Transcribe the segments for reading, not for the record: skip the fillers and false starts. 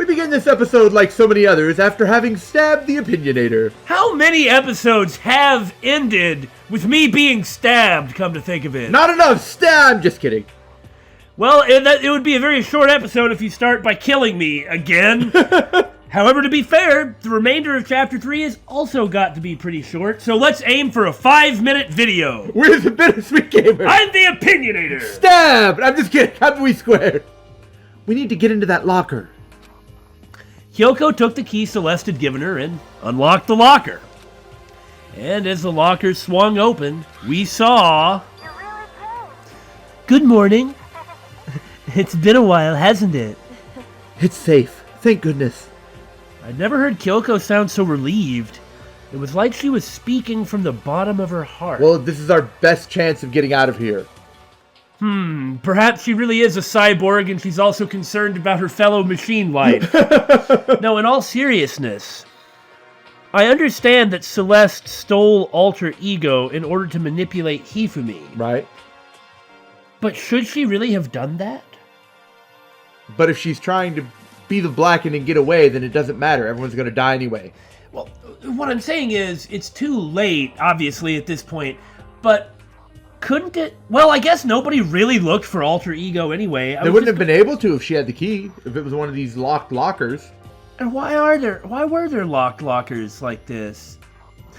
begin this episode like so many others after having stabbed the Opinionator. How many episodes have ended with me being stabbed, come to think of it? Not enough stab! Just kidding. Well, it would be a very short episode if you start by killing me again. However, to be fair, the remainder of Chapter 3 has also got to be pretty short, so let's aim for a 5-minute video. We're the Bittersweet Gamer. I'm the Opinionator. Stab! I'm just kidding. How do we square? We need to get into that locker. Kyoko took the key Celeste had given her and unlocked the locker. And as the locker swung open, we saw... You're really cold. Good morning. It's been a while, hasn't it? It's safe. Thank goodness. I'd never heard Kyoko sound so relieved. It was like she was speaking from the bottom of her heart. Well, this is our best chance of getting out of here. Perhaps she really is a cyborg and she's also concerned about her fellow machine life. No, in all seriousness, I understand that Celeste stole Alter Ego in order to manipulate Hifumi. Right. But should she really have done that? But if she's trying to be the Blackened and get away, then it doesn't matter. Everyone's going to die anyway. Well, what I'm saying is, it's too late, obviously, at this point. But couldn't it... Well, I guess nobody really looked for Alter Ego anyway. They wouldn't have been able to if she had the key. If it was one of these locked lockers. And why were there locked lockers like this?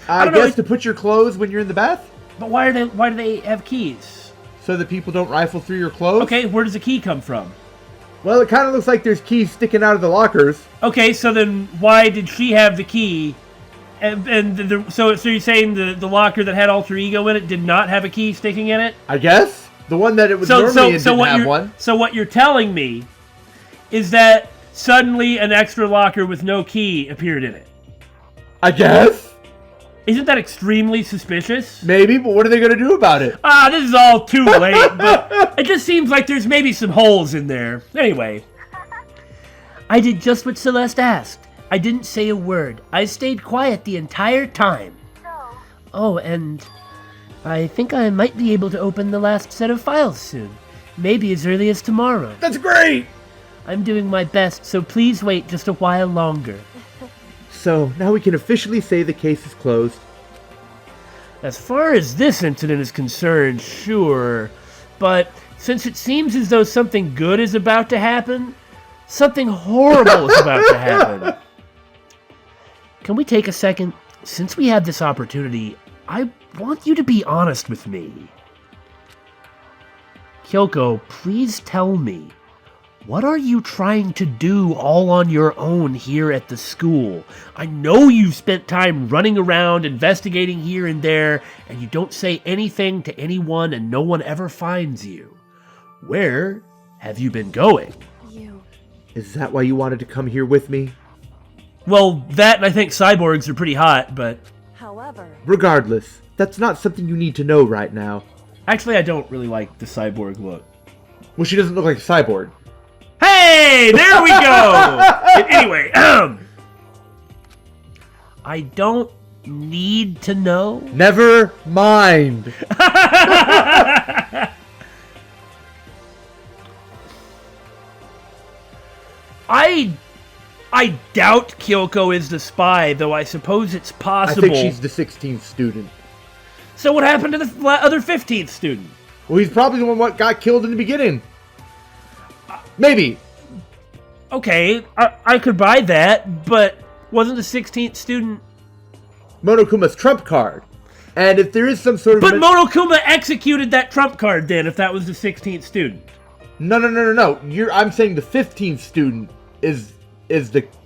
I guess to put your clothes when you're in the bath. But why do they have keys? So that people don't rifle through your clothes? Okay, where does the key come from? Well, it kind of looks like there's keys sticking out of the lockers. Okay, so then why did she have the key? So you're saying the locker that had Alter Ego in it did not have a key sticking in it? I guess. The one that it was normally in didn't have one. So what you're telling me is that suddenly an extra locker with no key appeared in it. I guess. Isn't that extremely suspicious? Maybe, but what are they going to do about it? This is all too late, but it just seems like there's maybe some holes in there. Anyway. I did just what Celeste asked. I didn't say a word. I stayed quiet the entire time. So, Oh, and I think I might be able to open the last set of files soon. Maybe as early as tomorrow. That's great! I'm doing my best, so please wait just a while longer. So, now we can officially say the case is closed. As far as this incident is concerned, sure. But since it seems as though something good is about to happen, something horrible is about to happen. Can we take a second? Since we have this opportunity, I want you to be honest with me. Kyoko, please tell me. What are you trying to do all on your own here at the school? I know you've spent time running around, investigating here and there, and you don't say anything to anyone and no one ever finds you. Where have you been going? Is that why you wanted to come here with me? Well, that and I think cyborgs are pretty hot, but... however... Regardless, that's not something you need to know right now. Actually, I don't really like the cyborg look. Well, she doesn't look like a cyborg. Hey, there we go! Anyway, I don't need to know. Never mind. I doubt Kyoko is the spy, though I suppose it's possible. I think she's the 16th student. So what happened to the other 15th student? Well, he's probably the one that got killed in the beginning. Maybe. Okay, I could buy that, but wasn't the 16th student... Monokuma's trump card. And if there is some sort of... But Monokuma executed that trump card then, if that was the 16th student. No. I'm saying the 15th student is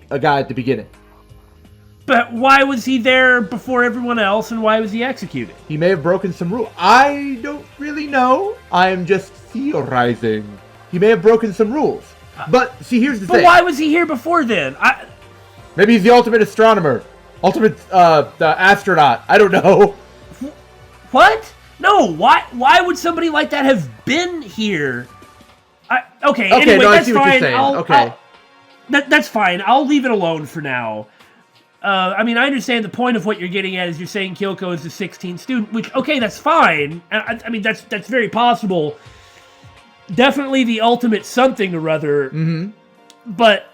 a guy at the beginning. But why was he there before everyone else, and why was he executed? He may have broken some rule. I don't really know. I am just theorizing. He may have broken some rules. But, see, here's the thing. But why was he here before then? Maybe he's the ultimate astronomer. Ultimate, the astronaut. I don't know. What? No, why would somebody like that have been here? Okay, anyway, no, that's I see what you're saying. That's fine. I'll leave it alone for now. I mean, I understand the point of what you're getting at is you're saying Kyoko is the 16th student, which, okay, that's fine. I mean, that's very possible. Definitely the ultimate something or other. Mm-hmm. But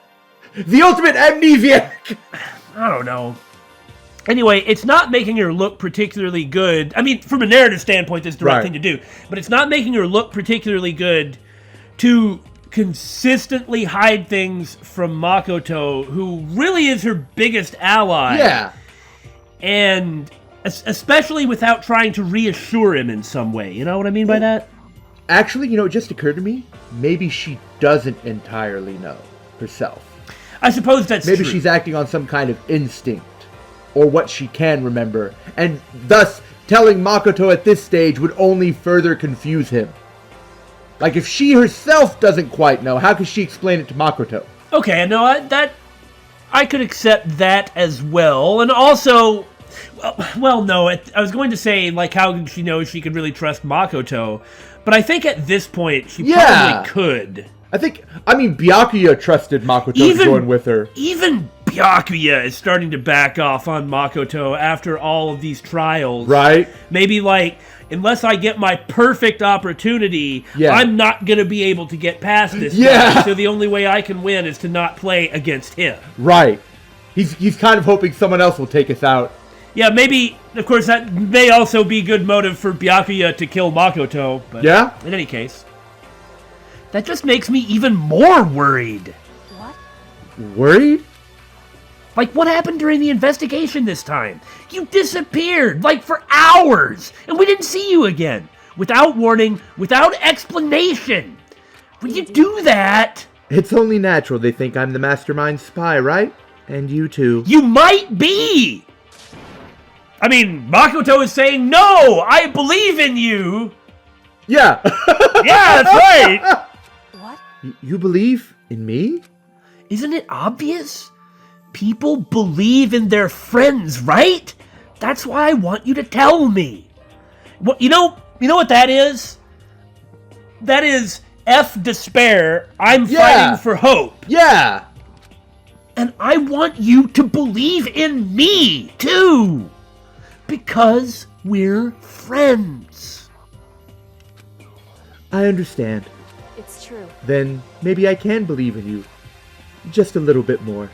The ultimate amnesiac! I don't know. Anyway, it's not making her look particularly good. I mean, from a narrative standpoint, that's the right thing to do. But it's not making her look particularly good to consistently hide things from Makoto, who really is her biggest ally. Yeah. And especially without trying to reassure him in some way. You know what I mean by that? Actually, it just occurred to me, maybe she doesn't entirely know herself. I suppose that's true. Maybe she's acting on some kind of instinct, or what she can remember, and thus telling Makoto at this stage would only further confuse him. Like, if she herself doesn't quite know, how could she explain it to Makoto? Okay, no, I could accept that as well. And also, well, no, I was going to say, like, how did she know she could really trust Makoto? But I think at this point, she probably could. Byakuya trusted Makoto to join with her. Even Byakuya is starting to back off on Makoto after all of these trials. Right. Maybe, like, unless I get my perfect opportunity, I'm not going to be able to get past this guy. So the only way I can win is to not play against him. Right. He's kind of hoping someone else will take us out. Yeah, maybe, of course, that may also be good motive for Byakuya to kill Makoto. But in any case, that just makes me even more worried. What? Worried? Like, what happened during the investigation this time? You disappeared, like, for hours, and we didn't see you again. Without warning, without explanation. When you do that... It's only natural they think I'm the mastermind spy, right? And you too. You might be! I mean, Makoto is saying, no, I believe in you! Yeah! Yeah, that's right! What? You believe in me? Isn't it obvious? People believe in their friends, right? That's why I want you to tell me. What you know what that is? That is F despair. I'm fighting for hope. Yeah. And I want you to believe in me too. Because we're friends. I understand. It's true. Then maybe I can believe in you. Just a little bit more.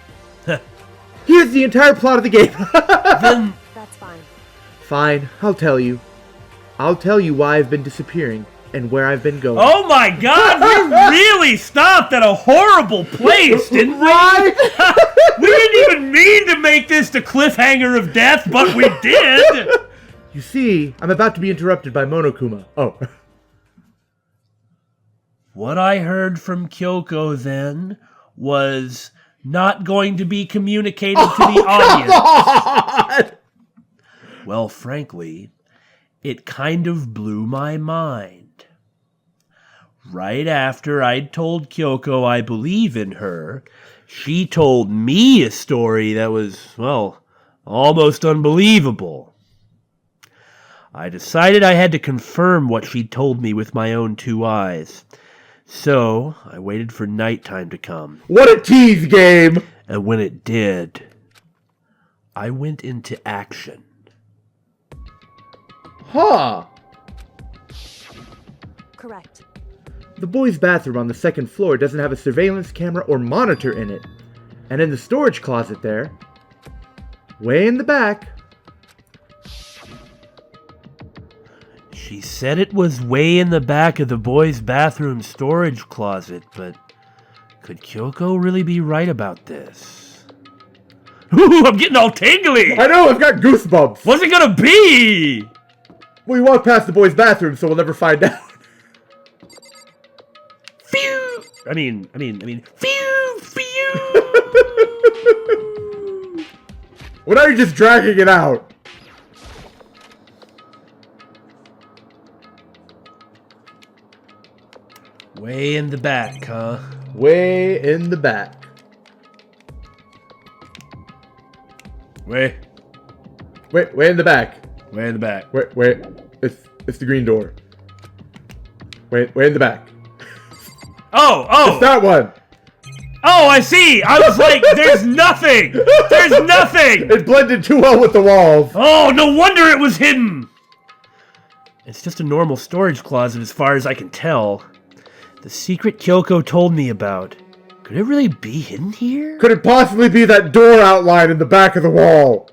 Here's the entire plot of the game. Then That's fine. Fine, I'll tell you. I'll tell you why I've been disappearing and where I've been going. oh my god, we really stopped at a horrible place, didn't we? Right? We didn't even mean to make this the cliffhanger of death, but we did! You see, I'm about to be interrupted by Monokuma. Oh. What I heard from Kyoko then was not going to be communicated to the audience. Come on! Well, frankly, it kind of blew my mind. Right after I'd told Kyoko I believe in her, she told me a story that was, well, almost unbelievable. I decided I had to confirm what she'd told me with my own two eyes. So, I waited for nighttime to come. What a tease game! And when it did, I went into action. Huh. Correct. The boys' bathroom on the second floor doesn't have a surveillance camera or monitor in it. And in the storage closet there, way in the back... She said it was way in the back of the boys' bathroom storage closet, but could Kyoko really be right about this? Ooh, I'm getting all tingly! I know, I've got goosebumps! What's it gonna be? We walk past the boys' bathroom, so we'll never find out. Phew! I mean, phew, phew! What are you just dragging it out? Way in the back, huh? Way in the back. Way Way in the back. in the back. Wait. It's the green door. Way in the back. Oh! It's that one. Oh, I see! I was like, there's nothing! There's nothing! It blended too well with the walls. Oh, no wonder it was hidden! It's just a normal storage closet as far as I can tell. The secret Kyoko told me about Could it really be hidden here? Could it possibly be that door outline in the back of the wall?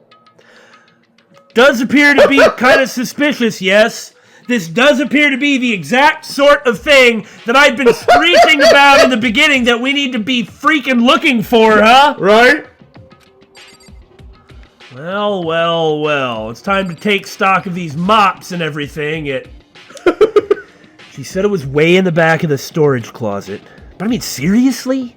Does appear to be kind of suspicious, yes. This does appear to be the exact sort of thing that I've been screeching about in the beginning that we need to be freaking looking for, huh? Right? Well. It's time to take stock of these mops and everything. She said it was way in the back of the storage closet. But I mean, seriously?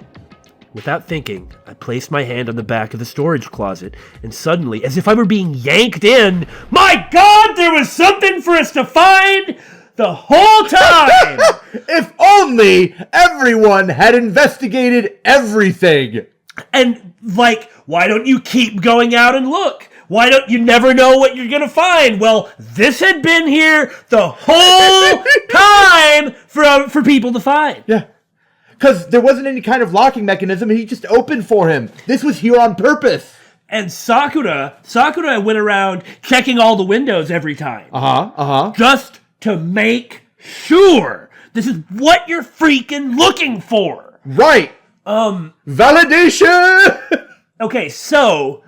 Without thinking, I placed my hand on the back of the storage closet, and suddenly, as if I were being yanked in, my God, there was something for us to find the whole time! If only everyone had investigated everything! And, like, why don't you keep going out and look? Why don't you never know what you're gonna find? Well, this had been here the whole time for people to find. Yeah. Because there wasn't any kind of locking mechanism, and he just opened for him. This was here on purpose. And Sakura went around checking all the windows every time. Just to make sure. This is what you're freaking looking for. Right. Validation! Okay, so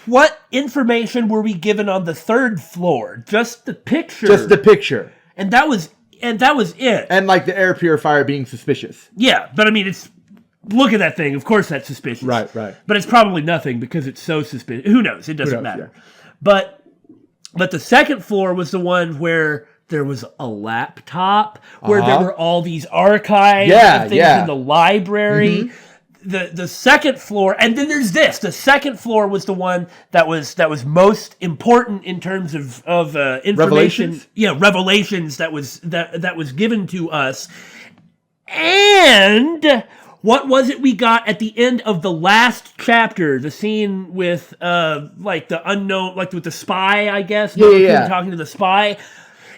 what information were we given on the third floor? Just the picture. Just the picture. And that was it. And like the air purifier being suspicious. Yeah, but I mean, look at that thing. Of course that's suspicious. Right. But it's probably nothing because it's so suspicious. Who knows? It doesn't matter. Yeah. But the second floor was the one where there was a laptop, where there were all these archives and things in the library. Mm-hmm. The second floor, and then there's this. The second floor was the one that was most important in terms of information. Revelations? Yeah, revelations that was given to us. And what was it we got at the end of the last chapter? The scene with like the unknown, like with the spy, I guess. Yeah. Talking to the spy.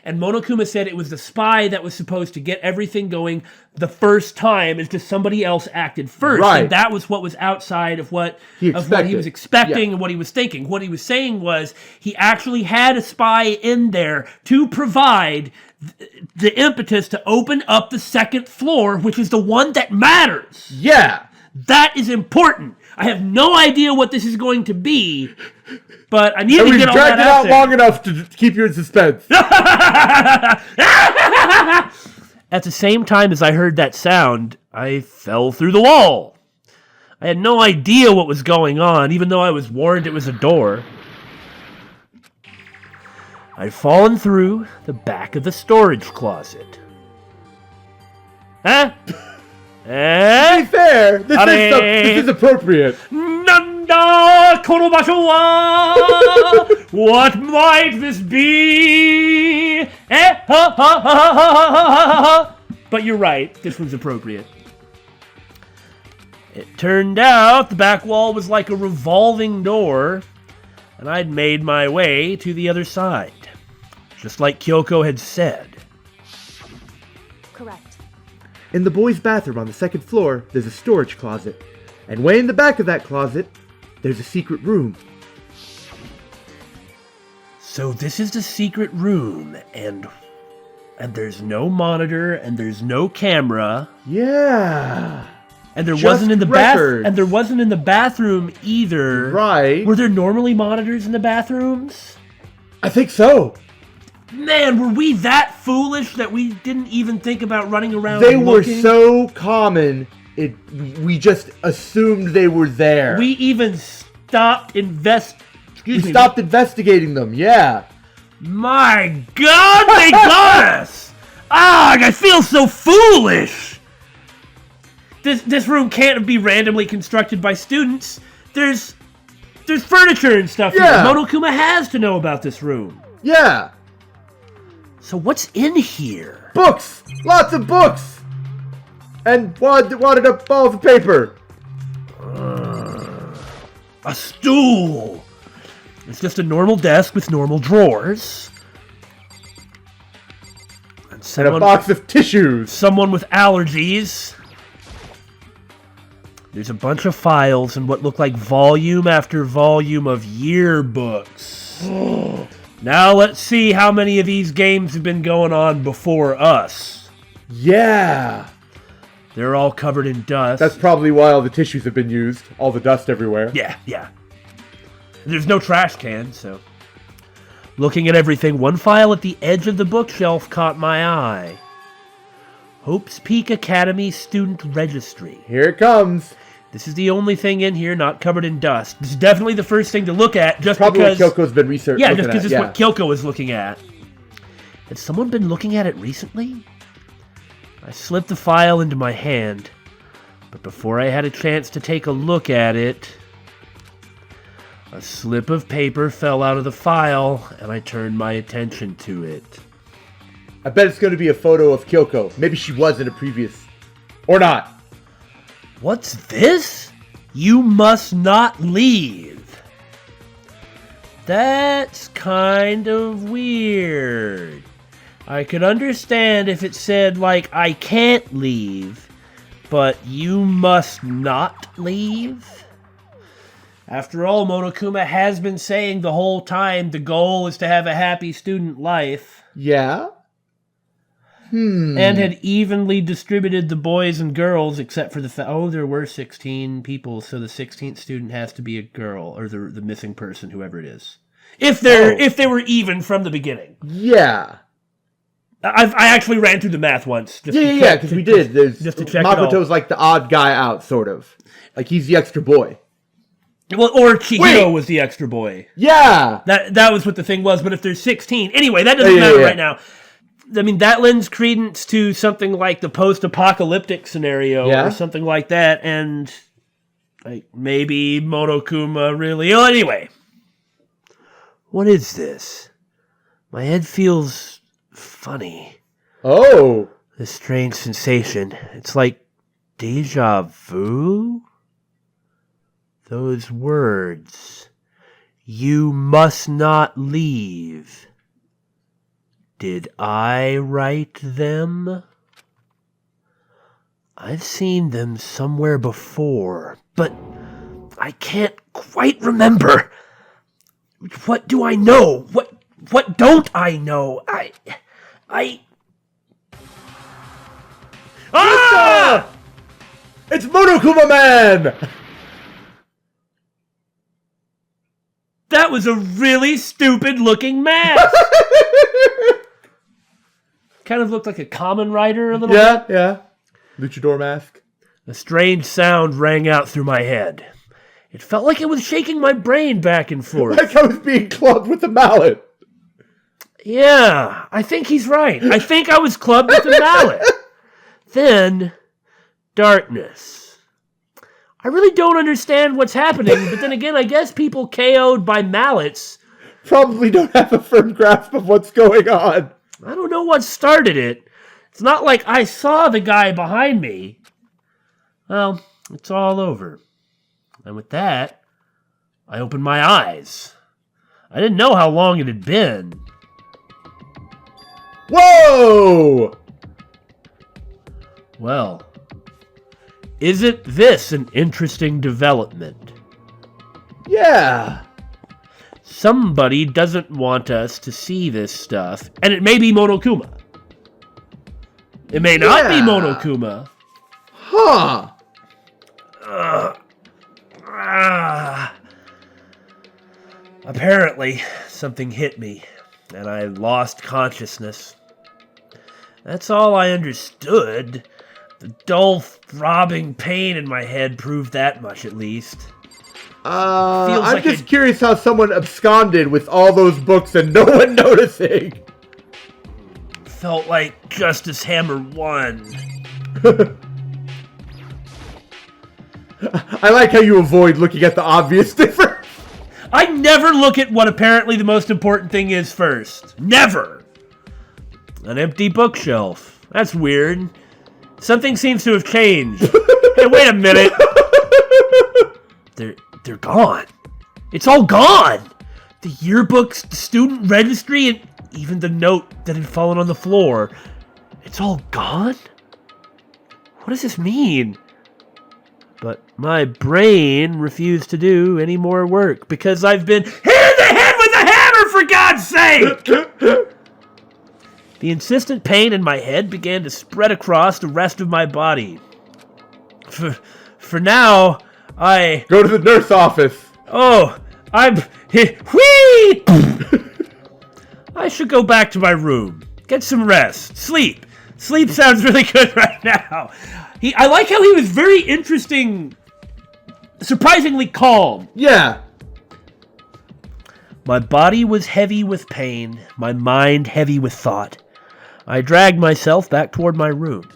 And Monokuma said it was the spy that was supposed to get everything going the first time. It's just somebody else acted first. Right. And that was what was outside of what he was expecting and what he was thinking. What he was saying was he actually had a spy in there to provide the impetus to open up the second floor, which is the one that matters. Yeah. That is important. I have no idea what this is going to be, but I need to get all that out there. We've dragged it out long enough to keep you in suspense. At the same time as I heard that sound, I fell through the wall. I had no idea what was going on, even though I was warned it was a door. I'd fallen through the back of the storage closet. Huh? To be fair, this is appropriate. Nanda kono basho wa what might this be? But you're right, this one's appropriate. It turned out the back wall was like a revolving door, and I'd made my way to the other side, just like Kyoko had said. Correct. In the boys' bathroom on the second floor, there's a storage closet. And way in the back of that closet, there's a secret room. So this is the secret room, and there's no monitor, and there's no camera. Yeah. And there Just wasn't in the records. and there wasn't in the bathroom either. Right. Were there normally monitors in the bathrooms? I think so. Man, were we that foolish that we didn't even think about running around They looking? were so common, we just assumed they were there. We even stopped stopped investigating them, yeah. My God, they got us! I feel so foolish! This room can't be randomly constructed by students. There's furniture and stuff here. Monokuma has to know about this room. Yeah. So what's in here? Books! Lots of books! And wadded up balls of paper. A stool! It's just a normal desk with normal drawers. And a box of tissues. Someone with allergies. There's a bunch of files and what look like volume after volume of yearbooks. Now let's see how many of these games have been going on before us. Yeah. They're all covered in dust. That's probably why all the tissues have been used. All the dust everywhere. Yeah. There's no trash can, so... Looking at everything, one file at the edge of the bookshelf caught my eye. Hope's Peak Academy Student Registry. Here it comes. This is the only thing in here not covered in dust. This is definitely the first thing to look at, just Probably because... what Kyoko's been researching. Yeah, just because it's what Kyoko is looking at. Has someone been looking at it recently? I slipped the file into my hand, but before I had a chance to take a look at it, a slip of paper fell out of the file, and I turned my attention to it. I bet it's going to be a photo of Kyoko. Maybe she was in a previous... Or not. What's this? You must not leave. That's kind of weird. I could understand if it said, like, I can't leave, but you must not leave? After all, Monokuma has been saying the whole time the goal is to have a happy student life. Yeah? And had evenly distributed the boys and girls, except for there were 16 people, so the 16th student has to be a girl, or the missing person, whoever it is. If they were even from the beginning. Yeah. I actually ran through the math once. Yeah, because we did. Just to check Makoto's like the odd guy out, sort of. Like, he's the extra boy. Well, or Chihiro was the extra boy. Yeah! That was what the thing was, but if there's 16... Anyway, that doesn't matter right now. I mean, that lends credence to something like the post-apocalyptic scenario or something like that, and like maybe Monokuma really... Oh, anyway. What is this? My head feels funny. Oh! This strange sensation. It's like deja vu? Those words. You must not leave. Did I write them? I've seen them somewhere before, but I can't quite remember. What do I know? What don't I know? Ah! It's Monokuma Man! That was a really stupid looking mask. Kind of looked like a Kamen Rider a little bit. Yeah. Luchador mask. A strange sound rang out through my head. It felt like it was shaking my brain back and forth. Like I was being clubbed with a mallet. Yeah, I think he's right. I think I was clubbed with a mallet. Then, darkness. I really don't understand what's happening, but then again, I guess people KO'd by mallets probably don't have a firm grasp of what's going on. I don't know what started it. It's not like I saw the guy behind me. Well, it's all over. And with that, I opened my eyes. I didn't know how long it had been. Whoa! Well, isn't this an interesting development? Yeah. Somebody doesn't want us to see this stuff, and it may be Monokuma. It may not be Monokuma. Huh. Apparently, something hit me, and I lost consciousness. That's all I understood. The dull, throbbing pain in my head proved that much, at least. I'm like just curious how someone absconded with all those books and no one noticing. Felt like Justice Hammer won. I like how you avoid looking at the obvious difference. I never look at what apparently the most important thing is first. Never! An empty bookshelf. That's weird. Something seems to have changed. Hey, wait a minute. They're gone. It's all gone. The yearbooks, the student registry, and even the note that had fallen on the floor. It's all gone? What does this mean? But my brain refused to do any more work because I've been hit in the head with a hammer, for God's sake! The insistent pain in my head began to spread across the rest of my body. for now, I... Go to the nurse office. Oh, Whee! I should go back to my room. Get some rest. Sleep. Sleep sounds really good right now. I like how he was very interesting, surprisingly calm. Yeah. My body was heavy with pain, my mind heavy with thought. I dragged myself back toward my room.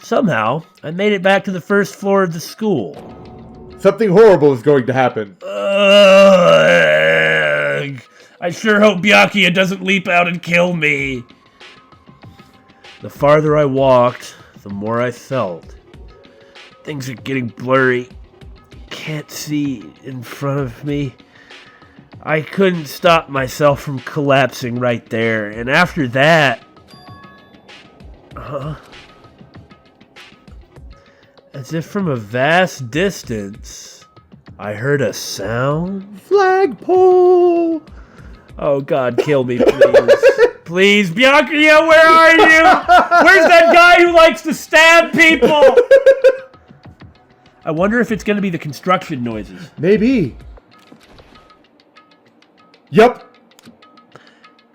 Somehow, I made it back to the first floor of the school. Something horrible is going to happen. Ugh. I sure hope Byakuya doesn't leap out and kill me. The farther I walked, the more I felt. Things are getting blurry. Can't see in front of me. I couldn't stop myself from collapsing right there. And after that... As if from a vast distance, I heard a sound. Flagpole! Oh God, kill me, please. Please, Byakuya, where are you? Where's that guy who likes to stab people? I wonder if it's going to be the construction noises. Maybe. Yup.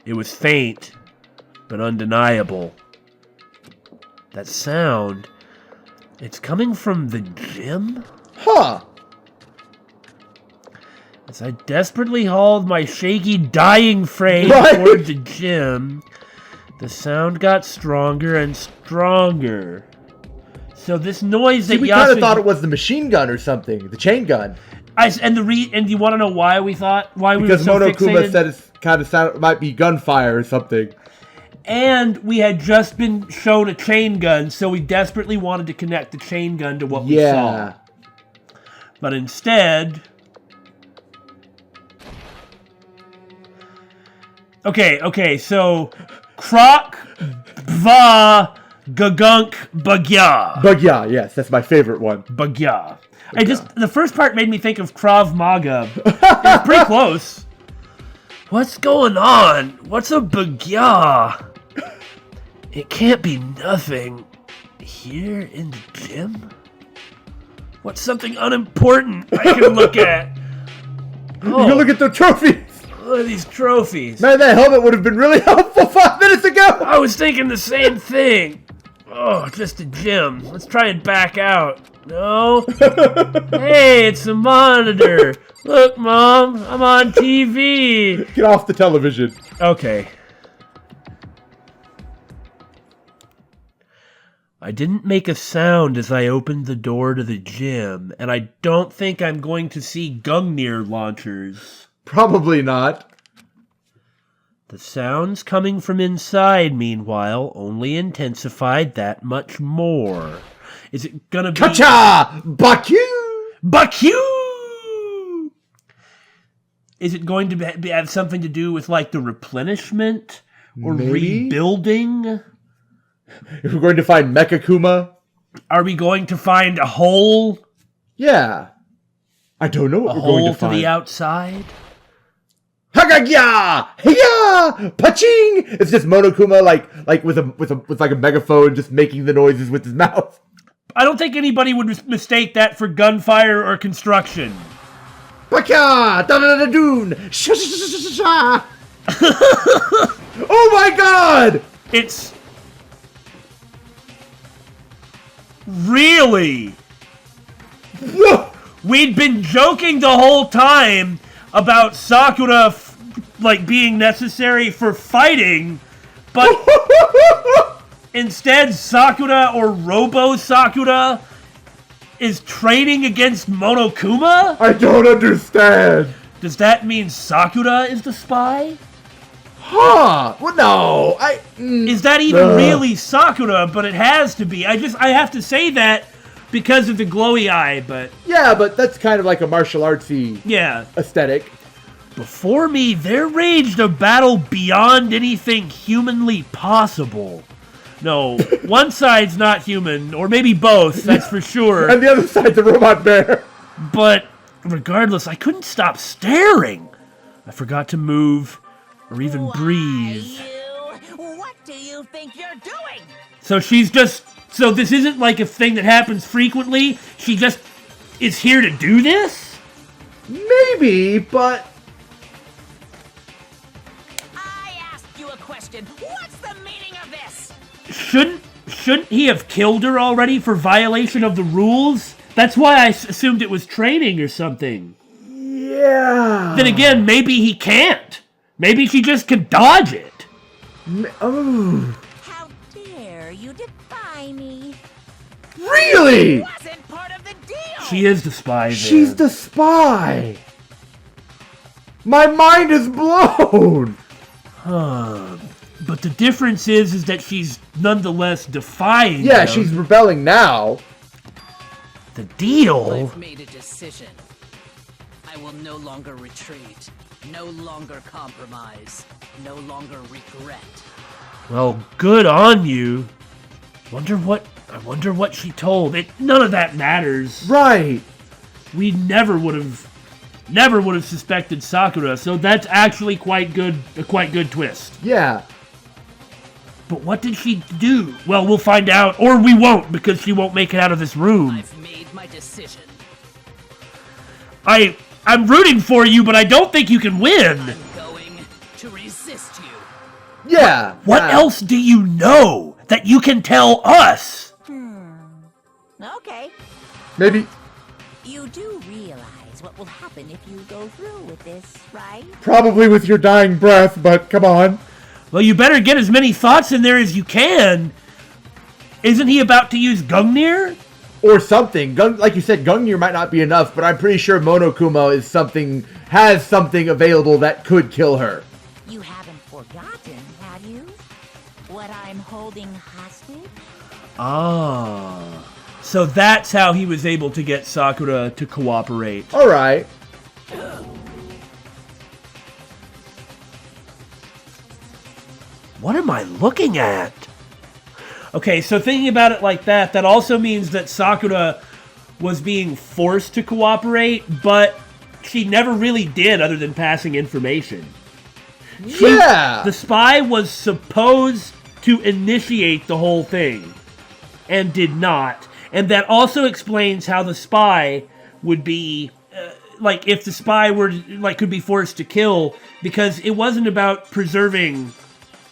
It was faint, but undeniable. That sound, it's coming from the gym? Huh. As I desperately hauled my shaky, dying frame toward the gym, the sound got stronger and stronger. So this noise that we kind of thought it was the machine gun or something, the chain gun. And you want to know why we thought we were so fixated? Because Monokuma said it kind of might be gunfire or something. And we had just been shown a chain gun, so we desperately wanted to connect the chain gun to what we saw. But instead... Okay, so... Krok, Va, Gagunk, Bagya. Bagya, yes, that's my favorite one. Bagya. The first part made me think of Krav Maga. It was pretty close. What's going on? What's a Bagya? It can't be nothing. Here in the gym? What's something unimportant I can look at? Oh, you can look at the trophies. Look at these trophies. Man, that helmet would have been really helpful 5 minutes ago. I was thinking the same thing. Oh, just a gym. Let's try and back out. No? Hey, it's a monitor. Look, Mom, I'm on TV. Get off the television. Okay. I didn't make a sound as I opened the door to the gym, and I don't think I'm going to see Gungnir launchers. Probably not. The sounds coming from inside, meanwhile, only intensified that much more. Is it gonna be... Cha-cha! Baku! Baku! Is it going to have something to do with, like, the replenishment? Or maybe? Rebuilding? If we're going to find Mechakuma? Are we going to find a hole? Yeah. I don't know what we're going to find. A hole to the outside? Hagagya! Hiya! Paching! It's just Monokuma like with like a megaphone just making the noises with his mouth. I don't think anybody would mistake that for gunfire or construction. Baka! Da-da-da-doon! Sha-sha-sha-sha-sha! Oh my god! It's... Really? Whoa! We'd been joking the whole time about Sakura, being necessary for fighting, but instead Sakura or Robo Sakura is training against Monokuma? I don't understand. Does that mean Sakura is the spy? Huh? Well, no. Is that even really Sakura? But it has to be. I have to say that because of the glowy eye, but... Yeah, but that's kind of like a martial artsy aesthetic. Before me, there raged a battle beyond anything humanly possible. No, one side's not human, or maybe both, that's for sure. And the other side's a robot bear. But regardless, I couldn't stop staring. I forgot to move or even breathe. What do you think you're doing? So she's just So this isn't like a thing that happens frequently. She just is here to do this? Maybe, but... I asked you a question. What's the meaning of this? Shouldn't he have killed her already for violation of the rules? That's why I assumed it was training or something. Yeah. Then again, maybe he can't. Maybe she just can dodge it. Oh. How dare you defy me? Really? It wasn't part of the deal. She is the spy then. She's the spy. My mind is blown. But the difference is that she's nonetheless defying Yeah, them. she's rebelling now. The deal? I've made a decision. I will no longer retreat, no longer compromise, no longer regret. Well, good on you. I wonder what she told. None of that matters. Right. We never would have suspected Sakura, so that's actually a quite good twist. Yeah. But what did she do? Well, we'll find out, or we won't, because she won't make it out of this room. I've made my decision. I'm rooting for you, but I don't think you can win. I'm going to resist you. Yeah. What else do you know that you can tell us? Okay. Maybe. You do realize what will happen if you go through with this, right? Probably with your dying breath, but come on. Well, you better get as many thoughts in there as you can. Isn't he about to use Gungnir? Or something. Like you said, Gungnir might not be enough, but I'm pretty sure Monokuma has something available that could kill her. You haven't forgotten, have you? What I'm holding hostage? Ah. So that's how he was able to get Sakura to cooperate. All right. What am I looking at? Okay, so thinking about it like that, that also means that Sakura was being forced to cooperate, but she never really did other than passing information. Yeah. The spy was supposed to initiate the whole thing, and did not. And that also explains how the spy would be, if the spy were, could be forced to kill, because it wasn't about preserving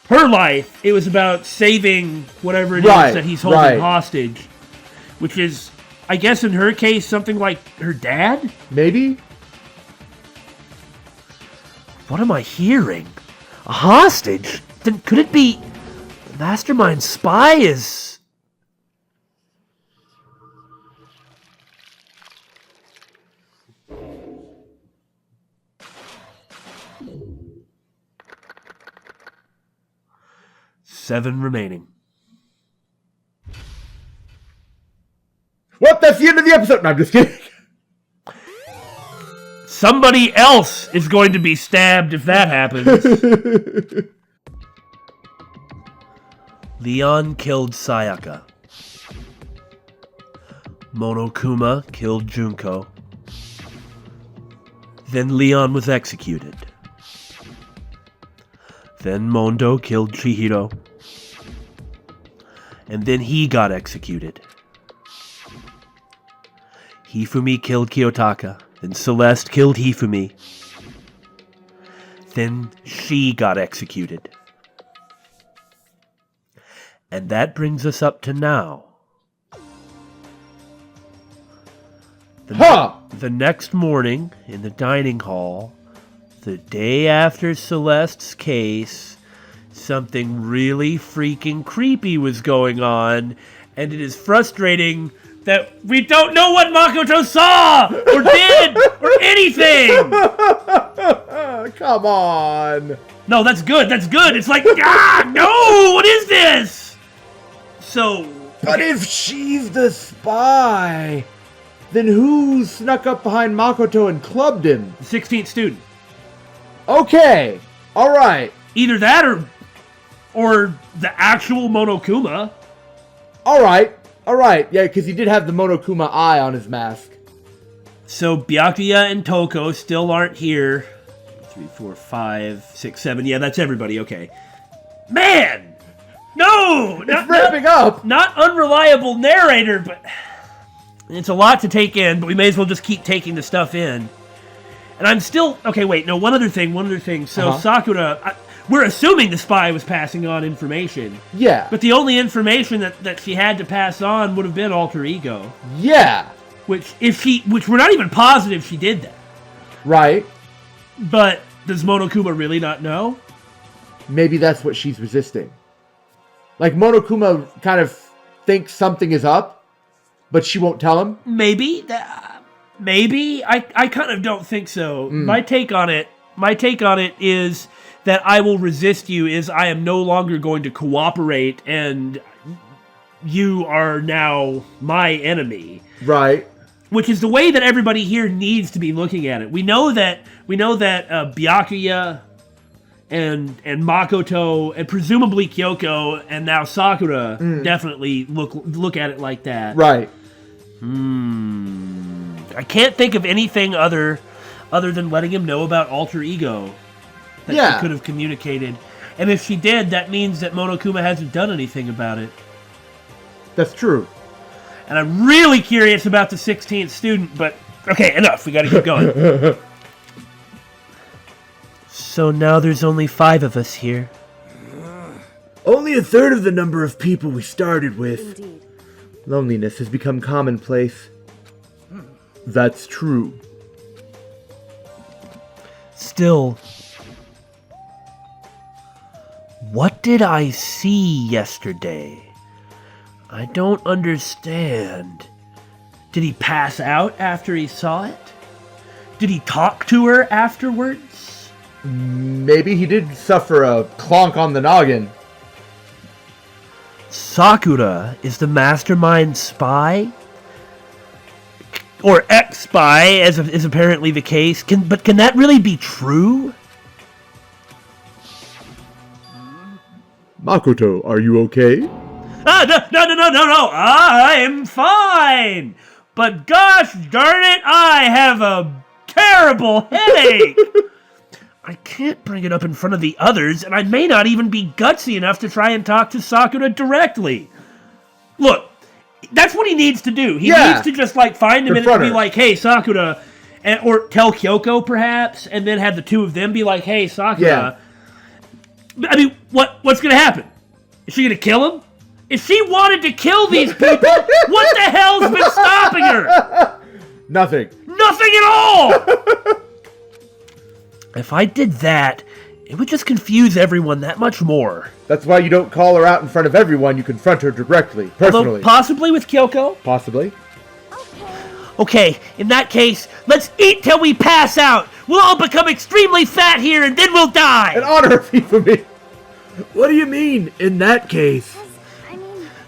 her life, it was about saving whatever it is that he's holding hostage. Which is, I guess in her case, something like her dad? Maybe? What am I hearing? A hostage? Then could it be the mastermind spy is... Seven remaining. What? That's the end of the episode. No, I'm just kidding. Somebody else is going to be stabbed if that happens. Leon killed Sayaka. Monokuma killed Junko. Then Leon was executed. Then Mondo killed Chihiro. And then he got executed. Hifumi killed Kiyotaka. Then Celeste killed Hifumi. Then she got executed. And that brings us up to now. The next morning, in the dining hall, the day after Celeste's case, something really freaking creepy was going on, and it is frustrating that we don't know what Makoto saw, or did, or anything! Come on. No, that's good, It's like, no, what is this? So... But if she's the spy, then who snuck up behind Makoto and clubbed him? The 16th student. Okay. All right. Either that or the actual Monokuma. All right. Yeah, because he did have the Monokuma eye on his mask. So Byakuya and Toko still aren't here. 3, 4, 5, 6, 7. Yeah, that's everybody. Okay. Man! No! It's ramping up! Not unreliable narrator, but... It's a lot to take in, but we may as well just keep taking the stuff in. And I'm still... Okay, wait, no, one other thing. So Sakura... we're assuming the spy was passing on information. Yeah. But the only information that she had to pass on would have been alter ego. Yeah. Which we're not even positive she did that. Right. But does Monokuma really not know? Maybe that's what she's resisting. Like, Monokuma kind of thinks something is up, but she won't tell him? Maybe. Maybe. I kind of don't think so. My take on it is that I will resist you is I am no longer going to cooperate and you are now my enemy. Right. Which is the way that everybody here needs to be looking at it. We know that Byakuya and Makoto and presumably Kyoko and now Sakura definitely look at it like that. Right. I can't think of anything other than letting him know about alter ego that she could have communicated. And if she did, that means that Monokuma hasn't done anything about it. That's true. And I'm really curious about the 16th student, but okay, enough. We gotta keep going. So now there's only 5 of us here. Only a third of the number of people we started with. Indeed. Loneliness has become commonplace. That's true. Still, what did I see yesterday? I don't understand. Did he pass out after he saw it? Did he talk to her afterwards? Maybe he did suffer a clonk on the noggin. Sakura is the mastermind spy? Or ex-spy, as is apparently the case. But can that really be true? Makoto, are you okay? No. I'm fine. But gosh darn it, I have a terrible headache. I can't bring it up in front of the others, and I may not even be gutsy enough to try and talk to Sakura directly. Look, that's what he needs to do. He needs to just, like, find a minute to be like, hey, Sakura, or tell Kyoko, perhaps, and then have the two of them be like, hey, Sakura. Yeah. I mean, what's going to happen? Is she going to kill him? If she wanted to kill these people, what the hell's been stopping her? Nothing. Nothing at all! If I did that, it would just confuse everyone that much more. That's why you don't call her out in front of everyone. You confront her directly, personally. Although possibly with Kyoko? Possibly. Okay, in that case, let's eat till we pass out. We'll all become extremely fat here and then we'll die. An honor fee for me. What do you mean, in that case?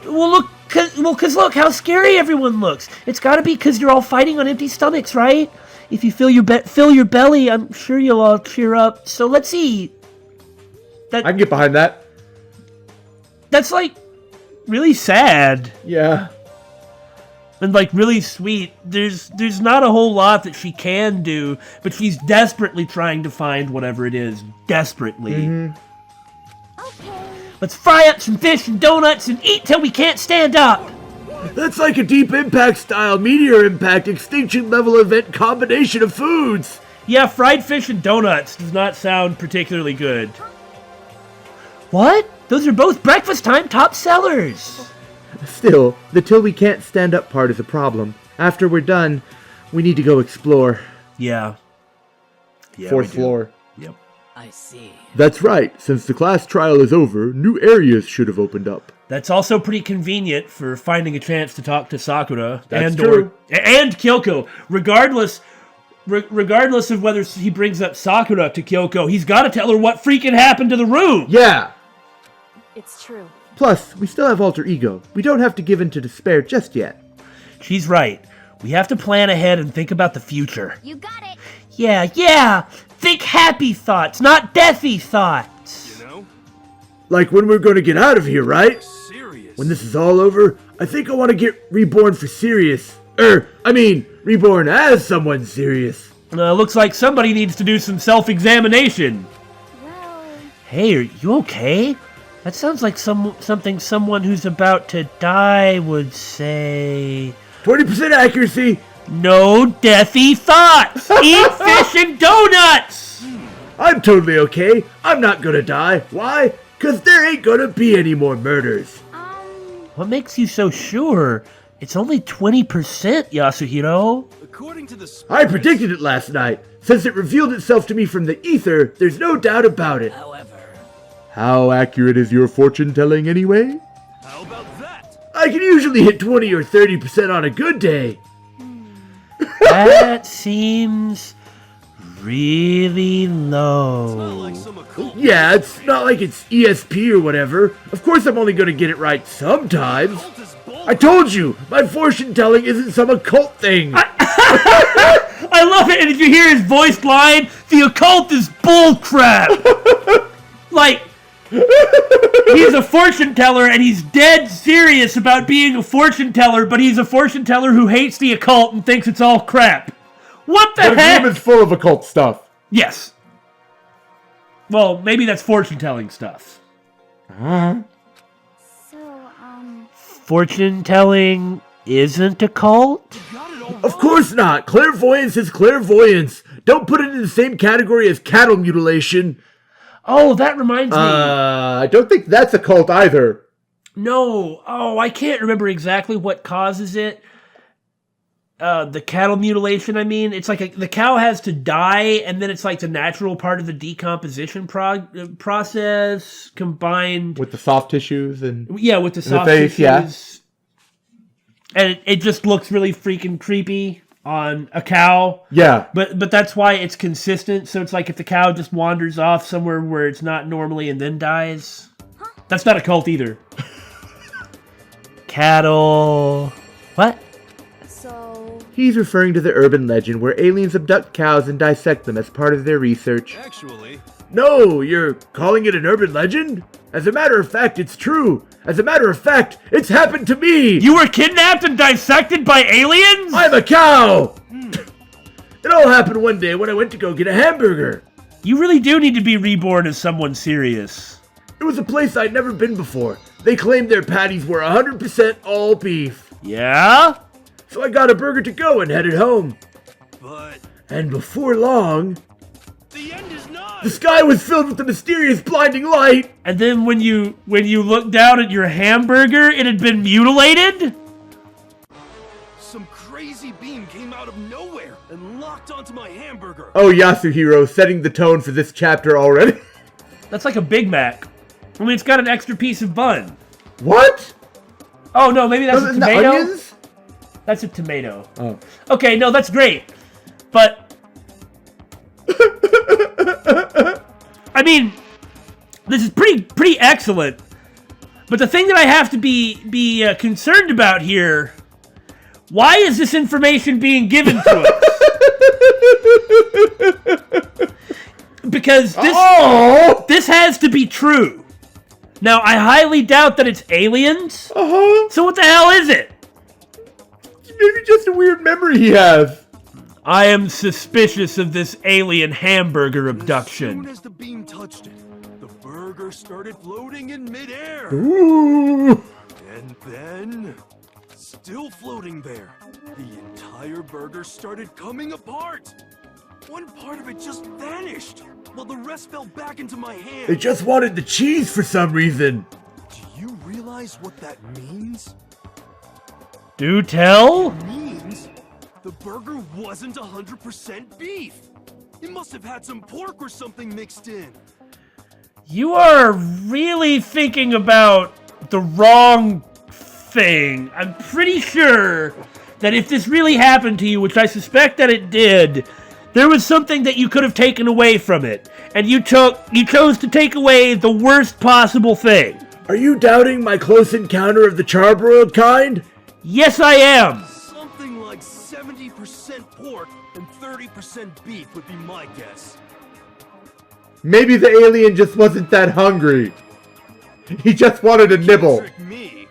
Well, cause look how scary everyone looks. It's gotta be because you're all fighting on empty stomachs, right? If you fill your belly, I'm sure you'll all cheer up. So let's eat. I can get behind that. That's, like, really sad. Yeah. And, like, really sweet. There's not a whole lot that she can do, but she's desperately trying to find whatever it is. Desperately. Mm-hmm. Okay. Let's fry up some fish and donuts and eat till we can't stand up. That's like a Deep Impact style meteor impact extinction level event combination of foods. Yeah, fried fish and donuts does not sound particularly good. What? Those are both breakfast time top sellers. Still, the till we can't stand up part is a problem. After we're done, we need to go explore. Yeah. 4th floor. Yep. I see. That's right. Since the class trial is over, new areas should have opened up. That's also pretty convenient for finding a chance to talk to Sakura. That's true. And Kyoko. Regardless of whether he brings up Sakura to Kyoko, he's got to tell her what freaking happened to the room. Yeah. It's true. Plus, we still have alter ego. We don't have to give in to despair just yet. She's right. We have to plan ahead and think about the future. You got it. Yeah. Think happy thoughts, not deathy thoughts. You know? Like when we're going to get out of here, right? Serious. When this is all over, I think I want to get reborn for serious. Reborn as someone serious. Looks like somebody needs to do some self-examination. Well, Hey, are you okay? That sounds like something someone who's about to die would say. 20% accuracy. No deathy thoughts! Eat fish and donuts! I'm totally okay. I'm not gonna die. Why? 'Cause there ain't gonna be any more murders. What makes you so sure? It's only 20%, Yasuhiro. According to the I predicted it last night. Since it revealed itself to me from the ether, there's no doubt about it. However, How accurate is your fortune telling anyway? How about that? I can usually hit 20 or 30% on a good day. That seems really low. Like some occult. Yeah, it's not like it's ESP or whatever. Of course I'm only gonna get it right sometimes. Occult is bull. I told you, my fortune telling isn't some occult thing. I love it, and if you hear his voiced line, the occult is bullcrap. Like, he's a fortune teller, and he's dead serious about being a fortune teller, but he's a fortune teller who hates the occult and thinks it's all crap. What the The heck? game is full of occult stuff. Yes. Well, maybe that's fortune telling stuff. So, Fortune telling isn't a cult? Of course not. Clairvoyance is clairvoyance. Don't put it in the same category as cattle mutilation. Oh, that reminds me. I don't think that's a cult either. No. Oh, I can't remember exactly what causes it. The cattle mutilation, I mean. It's like the cow has to die, and then it's like the natural part of the decomposition process combined... With the soft tissues and... Yeah, with the soft face, tissues. yeah. And it just looks really freaking creepy on a cow. Yeah. But that's why it's consistent. So it's like if the cow just wanders off somewhere where it's not normally and then dies. That's not a cult either. Cattle. What? so... He's referring to the urban legend where aliens abduct cows and dissect them as part of their research. Actually, No, you're calling it an urban legend? As a matter of fact, it's true. As a matter of fact, it's happened to me. You were kidnapped and dissected by aliens? I'm a cow. It all happened one day when I went to go get a hamburger. You really do need to be reborn as someone serious. It was a place I'd never been before. They claimed their patties were 100% all beef. Yeah? So I got a burger to go and headed home. but And before long, the end is not. the sky was filled with a mysterious blinding light. And then when you looked down at your hamburger, it had been mutilated? Some crazy beam came out of nowhere and locked onto my hamburger. Oh, Yasuhiro, setting the tone for this chapter already. That's like a Big Mac. I mean, it's got an extra piece of bun. What? Oh, no, maybe that's a Isn't that tomato? onions? That's a tomato. Oh. Okay, no, that's great. But... I mean, this is pretty excellent. But the thing that I have to be concerned about here... Why is this information being given to us? Because this has to be true. Now, I highly doubt that it's aliens. Uh-huh. So what the hell is it? Maybe just a weird memory he has. I am suspicious of this alien hamburger As abduction. soon as the beam touched it, the burger started floating in midair. Ooh. And then, still floating there, the entire burger started coming apart. One part of it just vanished, while the rest fell back into my hand. They just wanted the cheese for some reason. Do you realize what that means? Do tell? It means the burger wasn't 100% beef. It must have had some pork or something mixed in. You are really thinking about the wrong thing. I'm pretty sure that if this really happened to you, which I suspect that it did, there was something that you could have taken away from it. And you chose to take away the worst possible thing. Are you doubting my close encounter of the charbroiled kind? Yes, I am. Something like 70% pork and 30% beef would be my guess. Maybe the alien just wasn't that hungry. He just wanted a nibble. Trick me.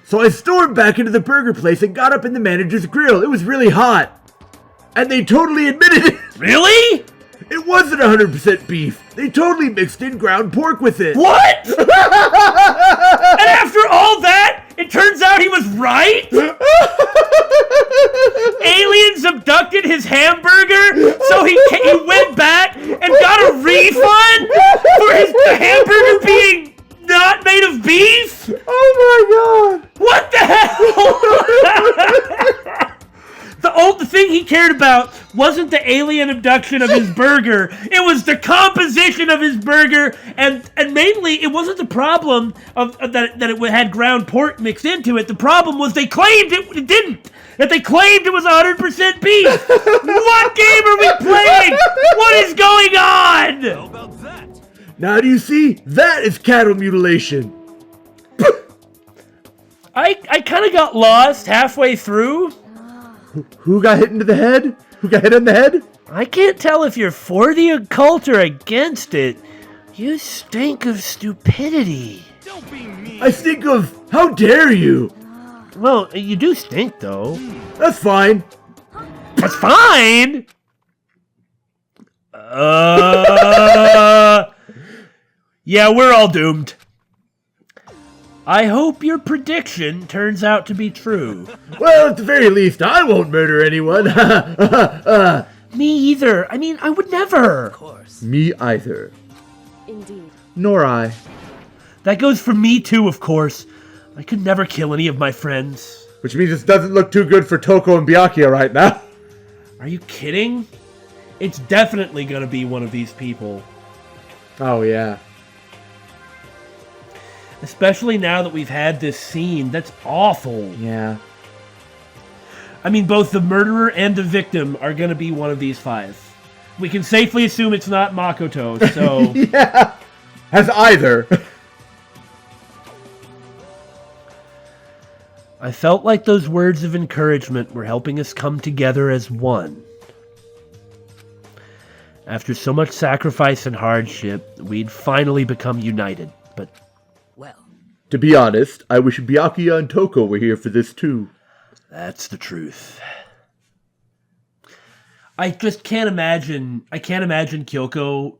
So I stormed back into the burger place and got up in the manager's grill. It was really hot. And they totally admitted it. Really? It wasn't 100% beef. They totally mixed in ground pork with it. What? And after all that, it turns out he was right? Aliens abducted his hamburger, so he went back and got a refund for the hamburger being not made of beef? Oh my god! What the hell? The thing he cared about wasn't the alien abduction of his burger. It was the composition of his burger, and mainly it wasn't the problem of that it had ground pork mixed into it. The problem was they claimed it didn't. That they claimed it was 100% beef. What game are we playing? What is going on? How about that? Now do you see? That is cattle mutilation. I kind of got lost halfway through. Who got hit into the head? Who got hit on the head? I can't tell if you're for the occult or against it. You stink of stupidity. Don't be mean. I think of, how dare you? Well, you do stink, though. That's fine. That's fine! Yeah, we're all doomed. I hope your prediction turns out to be true. Well, at the very least, I won't murder anyone. Me either. I mean, I would never. Of course. Me either. Indeed. Nor I. That goes for me too, of course. I could never kill any of my friends. Which means this doesn't look too good for Toko and Byakuya right now. Are you kidding? It's definitely gonna be one of these people. Oh, yeah. Especially now that we've had this scene. That's awful. Yeah. I mean, both the murderer and the victim are gonna be one of these five. We can safely assume it's not Makoto, so... Yeah. As either. I felt like those words of encouragement were helping us come together as one. After so much sacrifice and hardship, we'd finally become united, but... Well, To be honest, I wish Byakuya and Toko were here for this too. that's the truth. I just can't imagine... I can't imagine Kyoko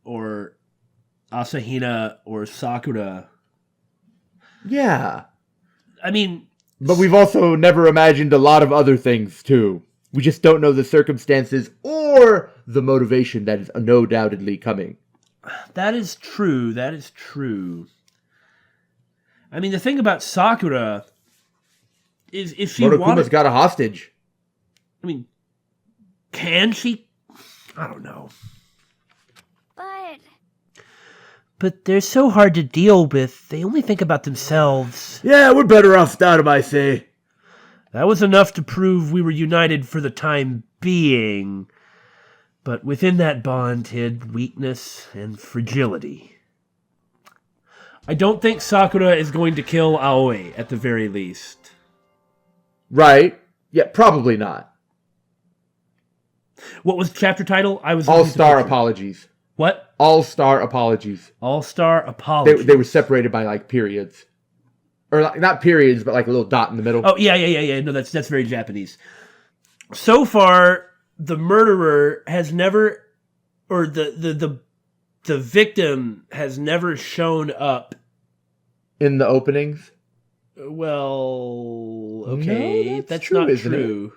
or Asahina or Sakura. Yeah. I mean... But we've also never imagined a lot of other things too. We just don't know the circumstances or the motivation that is no doubtedly coming. That is true. That is true. I mean, the thing about Sakura is if she Monokuma's got a hostage. I mean, can she? I don't know. But they're so hard to deal with. They only think about themselves. Yeah, we're better off without him, I say. That was enough to prove we were united for the time being. But within that bond hid weakness and fragility. I don't think Sakura is going to kill Aoi, at the very least. Right. Yeah, probably not. What was the chapter title? I was All-Star Apologies. What? All-Star Apologies. All-Star Apologies. They were separated by, like, periods. Or, like, not periods, but, like, a little dot in the middle. Oh, yeah. No, that's very Japanese. So far, the murderer has never... Or the victim has never shown up. In the openings? Well, okay. No, that's true, not isn't true.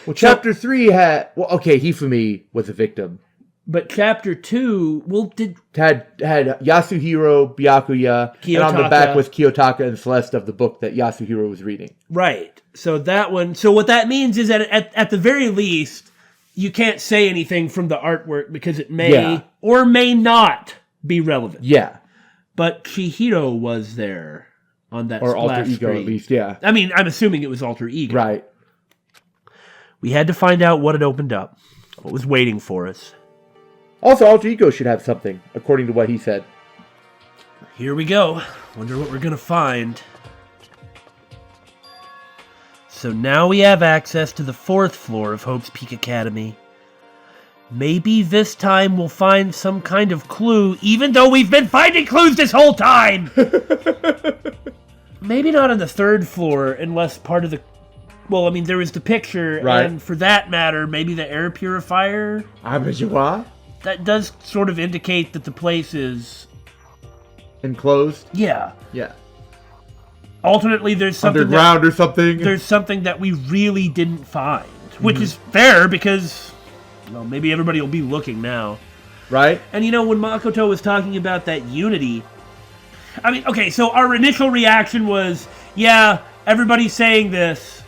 Well, Chapter 3 had... Well, okay, Hifumi was a victim. But Chapter 2... Well, Had Yasuhiro, Byakuya, Kiyotaka. and on the back was Kiyotaka and Celeste of the book that Yasuhiro was reading. Right. So that one... So what that means is that at the very least, you can't say anything from the artwork because it may or may not be relevant. Yeah. But Chihiro was there on that Or splash alter ego, screen. at least, yeah. I mean, I'm assuming it was alter ego. Right. We had to find out what had opened up, what was waiting for us. Also, alter ego should have something, according to what he said. Here we go. Wonder what we're gonna find. So now we have access to the 4th floor of Hope's Peak Academy. Maybe this time we'll find some kind of clue, even though we've been finding clues this whole time! Maybe not on the 3rd floor, unless part of the... Well, I mean, there was the picture, Right. and for that matter, maybe the air purifier. That does sort of indicate that the place is... Enclosed? Yeah. Yeah. Alternately, there's something Underground or something? There's something that we really didn't find, which is fair because, well, maybe everybody will be looking now. Right? And you know, when Makoto was talking about that unity, I mean, okay, so our initial reaction was, yeah, everybody's saying this,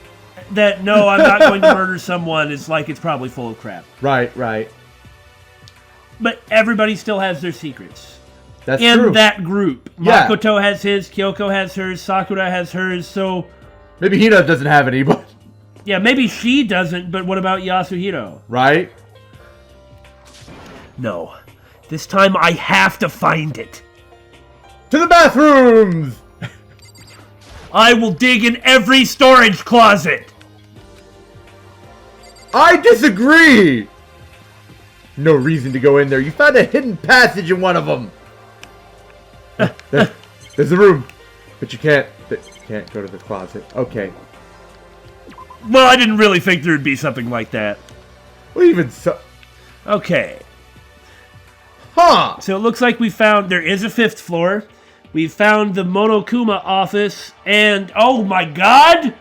that no, I'm not going to murder someone, is like it's probably full of crap. Right, right. But everybody still has their secrets. That's in true. that group. Yeah. Makoto has his, Kyoko has hers, Sakura has hers, so... Maybe Hina doesn't have any, but... Yeah, maybe she doesn't, but what about Yasuhiro? Right? No. This time I have to find it. To the bathrooms! I will dig in every storage closet! I disagree! No reason to go in there. You found a hidden passage in one of them. There's a room, but you can't go to the closet. Okay. Well, I didn't really think there would be something like that. Well, even so... Okay. Huh! So it looks like there is a 5th floor. We found the Monokuma office, and oh my god!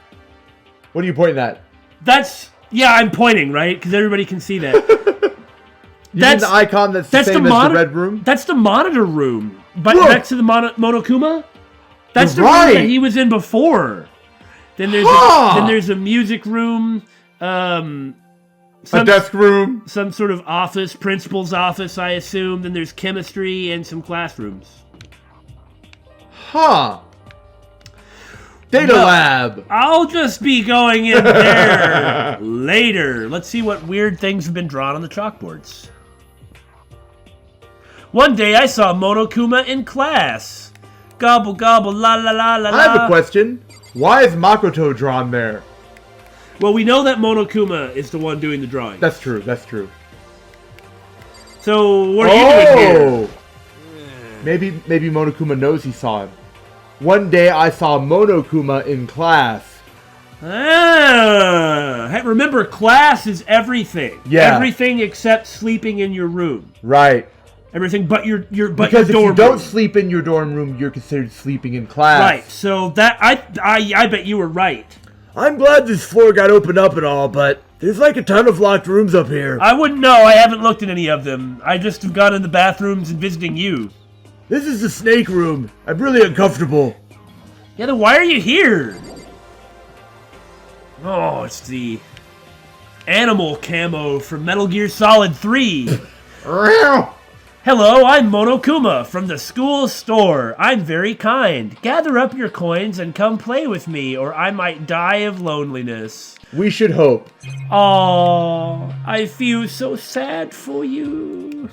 What are you pointing at? Yeah, I'm pointing, right? Because everybody can see that. You mean the icon that's the same as the red room? That's the monitor room. But Look. next to the Monokuma? That's You're the room that right. he was in before. Then there's a music room, a desk room. some sort of office, principal's office, I assume. Then there's chemistry and some classrooms. Huh. Data lab. I'll just be going in there later. Let's see what weird things have been drawn on the chalkboards. One day I saw Monokuma in class. Gobble gobble la la la la la. I have a question. Why is Makoto drawn there? Well, we know that Monokuma is the one doing the drawing. That's true, that's true. So, what are you doing here? Maybe Monokuma knows he saw him. One day I saw Monokuma in class. Hey, remember, class is everything. Yeah. Everything except sleeping in your room. Right. Everything but your Because if dorm you don't room. sleep in your dorm room, you're considered sleeping in class. Right. So that I bet you were right. I'm glad this floor got opened up and all, but there's like a ton of locked rooms up here. I wouldn't know. I haven't looked at any of them. I just have gone in the bathrooms and visiting you. This is the snake room. I'm really uncomfortable. Yeah, then why are you here? Oh, it's the animal camo from Metal Gear Solid 3. Hello, I'm Monokuma from the school store. I'm very kind. Gather up your coins and come play with me, or I might die of loneliness. We should hope. Aww, I feel so sad for you.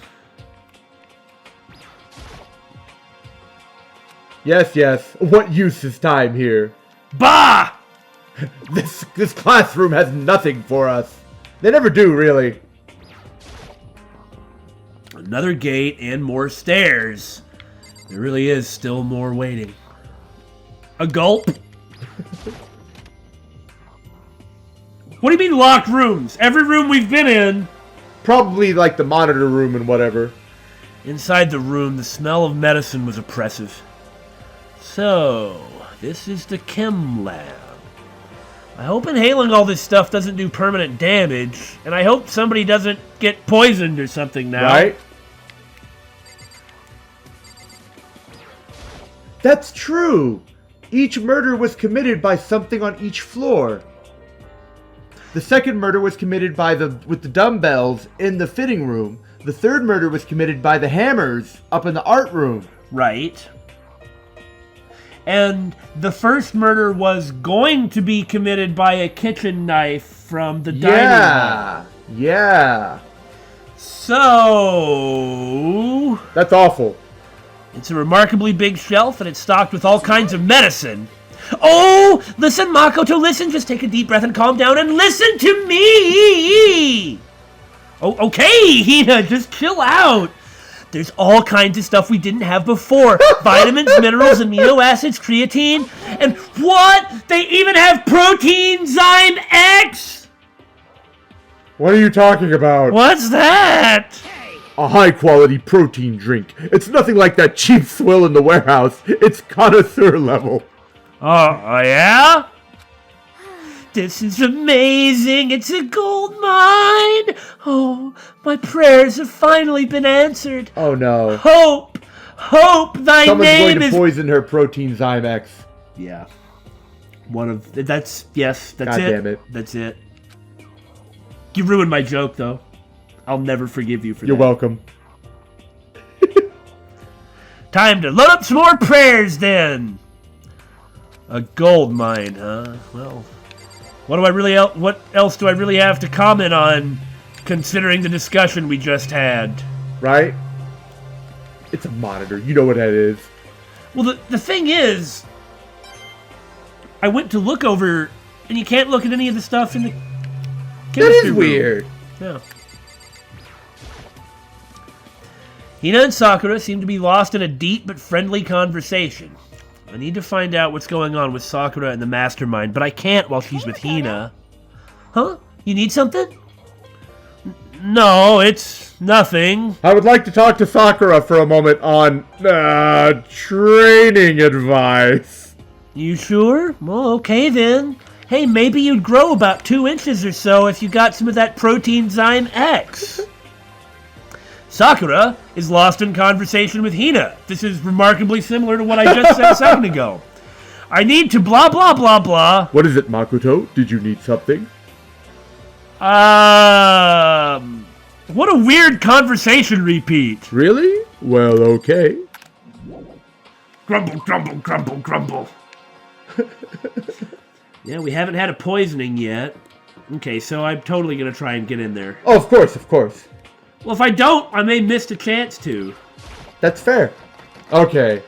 Yes, yes. What use is time here? Bah! This classroom has nothing for us. They never do, really. Another gate and more stairs. There really is still more waiting. A gulp? What do you mean locked rooms? Every room we've been in. Probably like the monitor room and whatever. Inside the room, the smell of medicine was oppressive. So, this is the chem lab. I hope inhaling all this stuff doesn't do permanent damage, and I hope somebody doesn't get poisoned or something now. Right? That's true. Each murder was committed by something on each floor. The second murder was committed with the dumbbells in the fitting room. The third murder was committed by the hammers up in the art room. Right. And the first murder was going to be committed by a kitchen knife from the dining hall. Yeah. So... That's awful. It's a remarkably big shelf, and it's stocked with all kinds of medicine. Oh! Listen, Makoto, listen! Just take a deep breath and calm down and listen to me! Oh, okay, Hina, just chill out. There's all kinds of stuff we didn't have before. Vitamins, minerals, amino acids, creatine, and what? They even have protein Zyme X? What are you talking about? What's that? A high-quality protein drink. It's nothing like that cheap swill in the warehouse. It's connoisseur level. Oh, yeah? This is amazing. It's a gold mine. Oh, my prayers have finally been answered. Oh no. Hope, hope, thy Someone's name going to is... poison her protein Zymex. Yeah. One of... That's... Yes, that's God it. damn it. That's it. You ruined my joke, though. I'll never forgive you for You're that. welcome. Time to load up some more prayers, then. A gold mine, huh? Well, what else do I really have to comment on, considering the discussion we just had? Right? It's a monitor. You know what that is. Well, the thing is, I went to look over, and you can't look at any of the stuff in the That chemistry is room. weird. Yeah. Hina and Sakura seem to be lost in a deep but friendly conversation. I need to find out what's going on with Sakura and the mastermind, but I can't while she's with Hina. Huh? You need something? No, it's nothing. I would like to talk to Sakura for a moment on training advice. You sure? Well, okay then. Hey, maybe you'd grow about 2 inches or so if you got some of that protein Zyme X. Sakura is lost in conversation with Hina. This is remarkably similar to what I just said a second ago. I need to blah blah blah blah. What is it, Makoto? Did you need something? What a weird conversation repeat. Really? Well, okay. Grumble, grumble, grumble, grumble. Yeah, we haven't had a poisoning yet. Okay, so I'm totally gonna try and get in there. Oh, of course, of course. Well, if I don't, I may miss a chance to. That's fair. Okay.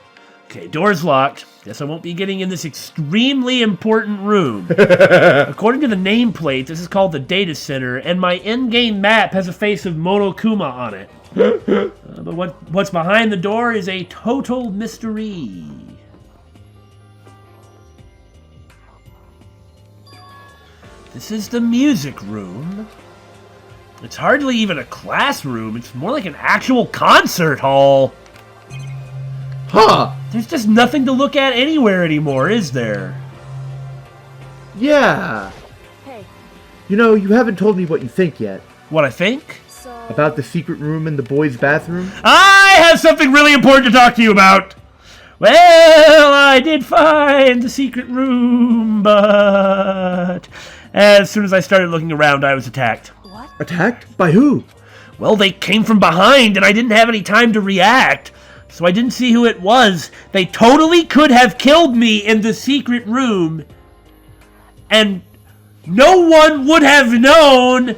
Okay, door's locked. Guess I won't be getting in this extremely important room. According to the nameplate, this is called the data center, and my in-game map has a face of Monokuma on it. But what's behind the door is a total mystery. This is the music room. It's hardly even a classroom. It's more like an actual concert hall. Huh. There's just nothing to look at anywhere anymore, is there? Yeah. Hey, You know, you haven't told me what you think yet. What I think? so... About the secret room in the boys' bathroom? I have something really important to talk to you about. Well, I did find the secret room, but as soon as I started looking around, I was attacked. What? Attacked? By who? Well, they came from behind, and I didn't have any time to react, so I didn't see who it was. They totally could have killed me in the secret room, and no one would have known.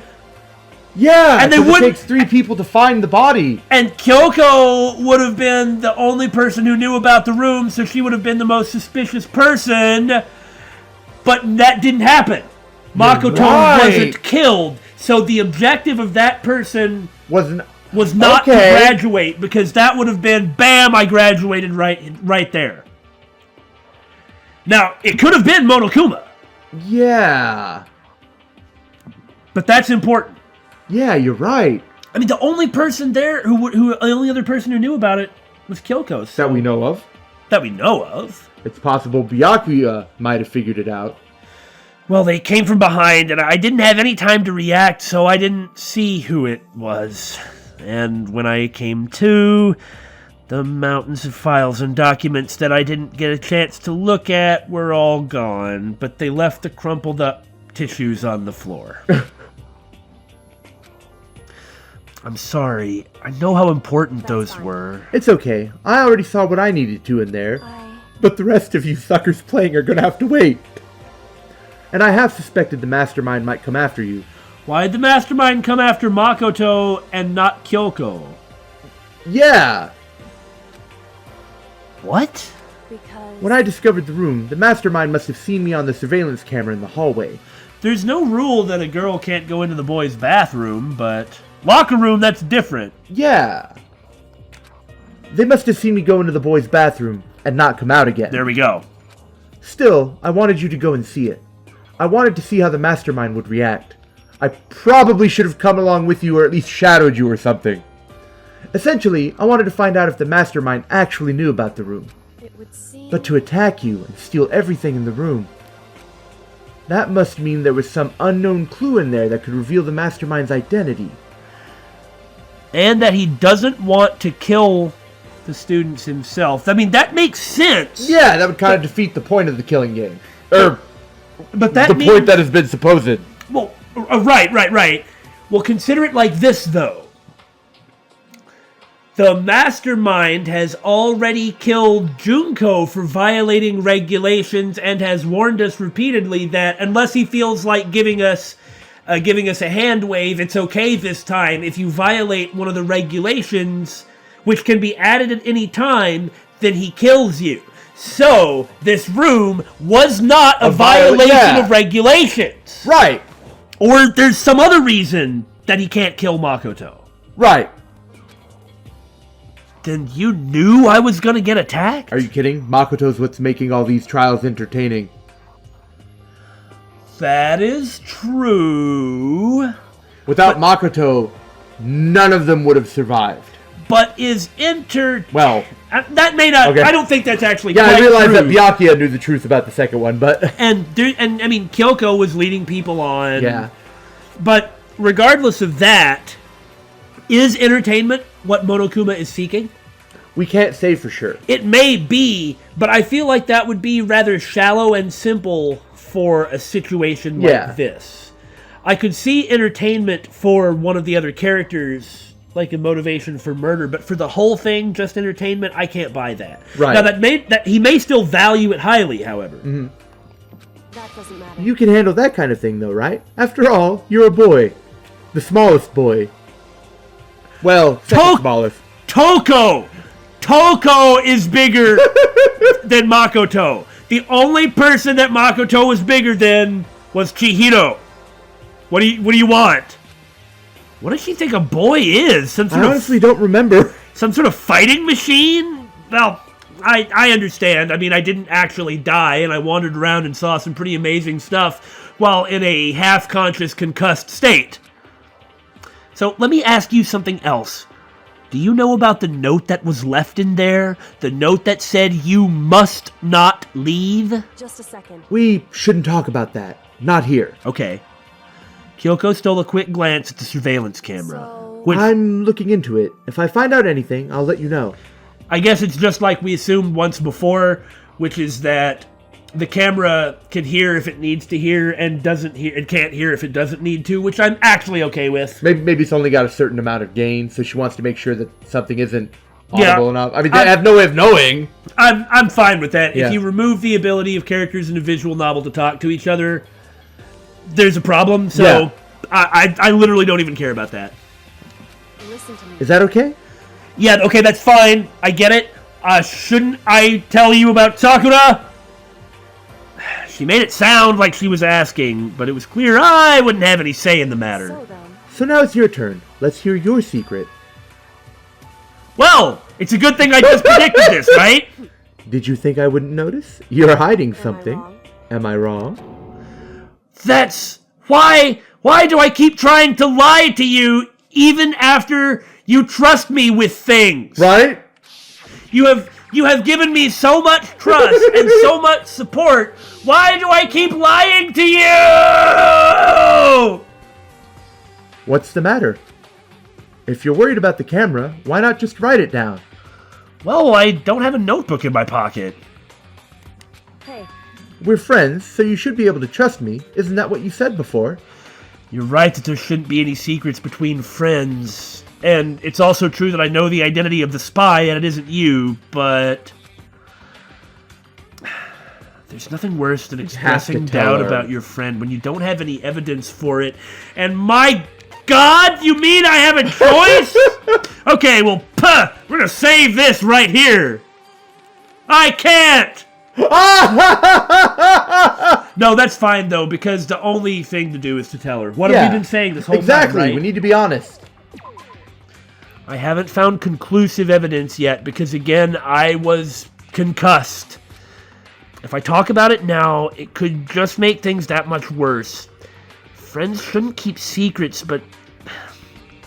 Yeah, And they 'cause it wouldn't- takes 3 people to find the body. And Kyoko would have been the only person who knew about the room, so she would have been the most suspicious person. But that didn't happen. Makoto right. wasn't killed, so the objective of that person Wasn't... was not to Okay. graduate, because that would have been, bam, I graduated right there. Now, it could have been Monokuma, Yeah. but that's important. Yeah, you're right. I mean, the only person there the only other person who knew about it was Kyoko. So, That we know of. That we know of. It's possible Byakuya might have figured it out. Well, they came from behind, and I didn't have any time to react, so I didn't see who it was. And when I came to, the mountains of files and documents that I didn't get a chance to look at were all gone, but they left the crumpled up tissues on the floor. I'm sorry. I know how important those fine. were. It's okay. I already saw what I needed to in there. But the rest of you suckers playing are gonna have to wait. And I have suspected the mastermind might come after you. Why'd the mastermind come after Makoto and not Kyoko? Yeah! What? Because... When I discovered the room, the mastermind must have seen me on the surveillance camera in the hallway. There's no rule that a girl can't go into the boys' bathroom, but... Locker room, that's different. Yeah. They must have seen me go into the boys' bathroom and not come out again. There we go. Still, I wanted you to go and see it. I wanted to see how the mastermind would react. I probably should have come along with you or at least shadowed you or something. Essentially, I wanted to find out if the mastermind actually knew about the room. It would seem... But to attack you and steal everything in the room, that must mean there was some unknown clue in there that could reveal the mastermind's identity. And that he doesn't want to kill the students himself. I mean, that makes sense. Yeah, that would kind of defeat the point of the killing game. But that the point that has been supposed. Well, right. Well, consider it like this, though. The mastermind has already killed Junko for violating regulations and has warned us repeatedly that unless he feels like giving us a hand wave, it's okay this time. If you violate one of the regulations, which can be added at any time, then he kills you. So, this room was not a violation of regulations. Right. Or there's some other reason that he can't kill Makoto. Right. Then you knew I was gonna get attacked? Are you kidding? Makoto's what's making all these trials entertaining. That is true. Without Makoto, none of them would have survived. But Well, that may not. Okay. I don't think that's actually. Yeah, quite I realized true. that Byakuya knew the truth about the second one, but And I mean, Kyoko was leading people on. yeah, But regardless of that, is entertainment what Monokuma is seeking? we can't say for sure. It may be, but I feel like that would be rather shallow and simple for a situation like this. I could see entertainment for one of the other characters, like a motivation for murder, but for the whole thing, just entertainment, I can't buy that. Right. Now, that he may still value it highly, however. Mm-hmm. That doesn't matter. You can handle that kind of thing, though, right? After all, you're a boy. The smallest boy. Well, second smallest. Toko is bigger than Makoto. The only person that Makoto was bigger than was Chihiro. What do you want? What does she think a boy is? I honestly don't remember. Some sort of fighting machine? Well, I understand. I mean, I didn't actually die, and I wandered around and saw some pretty amazing stuff while in a half-conscious, concussed state. So let me ask you something else. Do you know about the note that was left in there? The note that said you must not leave? Just a second. We shouldn't talk about that. Not here. Okay. Kyoko stole a quick glance at the surveillance camera. So... Which, I'm looking into it. If I find out anything, I'll let you know. I guess it's just like we assumed once before, which is that the camera can hear if it needs to hear and can't hear if it doesn't need to, which I'm actually okay with. Maybe it's only got a certain amount of gain, so she wants to make sure that something isn't audible enough. I mean, they have no way of knowing. I'm fine with that. Yeah. If you remove the ability of characters in a visual novel to talk to each other, there's a problem. So Yeah. I literally don't even care about that. Listen to me. Is that okay? Yeah, okay, that's fine. I get it. Shouldn't I tell you about Sakura? She made it sound like she was asking, but it was clear I wouldn't have any say in the matter. So then, So now it's your turn. Let's hear your secret. Well, it's a good thing I just predicted this, right? Did you think I wouldn't notice? You're hiding something. wrong? Am I wrong? That's why do I keep trying to lie to you even after you trust me with things? Right? You have given me so much trust and so much support. Why do I keep lying to you? What's the matter? If you're worried about the camera, why not just write it down? Well, I don't have a notebook in my pocket. hey, We're friends, so you should be able to trust me. Isn't that what you said before? You're right that there shouldn't be any secrets between friends. And it's also true that I know the identity of the spy and it isn't you, but there's nothing worse than expressing tell doubt her. about your friend when you don't have any evidence for it. And my God, you mean I have a choice? Okay, well, we're gonna save this right here. I can't! No, that's fine, though, because the only thing to do is to tell her. What have we been saying this whole exactly. time, right? We need to be honest. I haven't found conclusive evidence yet because, again, I was concussed. If I talk about it now, it could just make things that much worse. Friends shouldn't keep secrets, but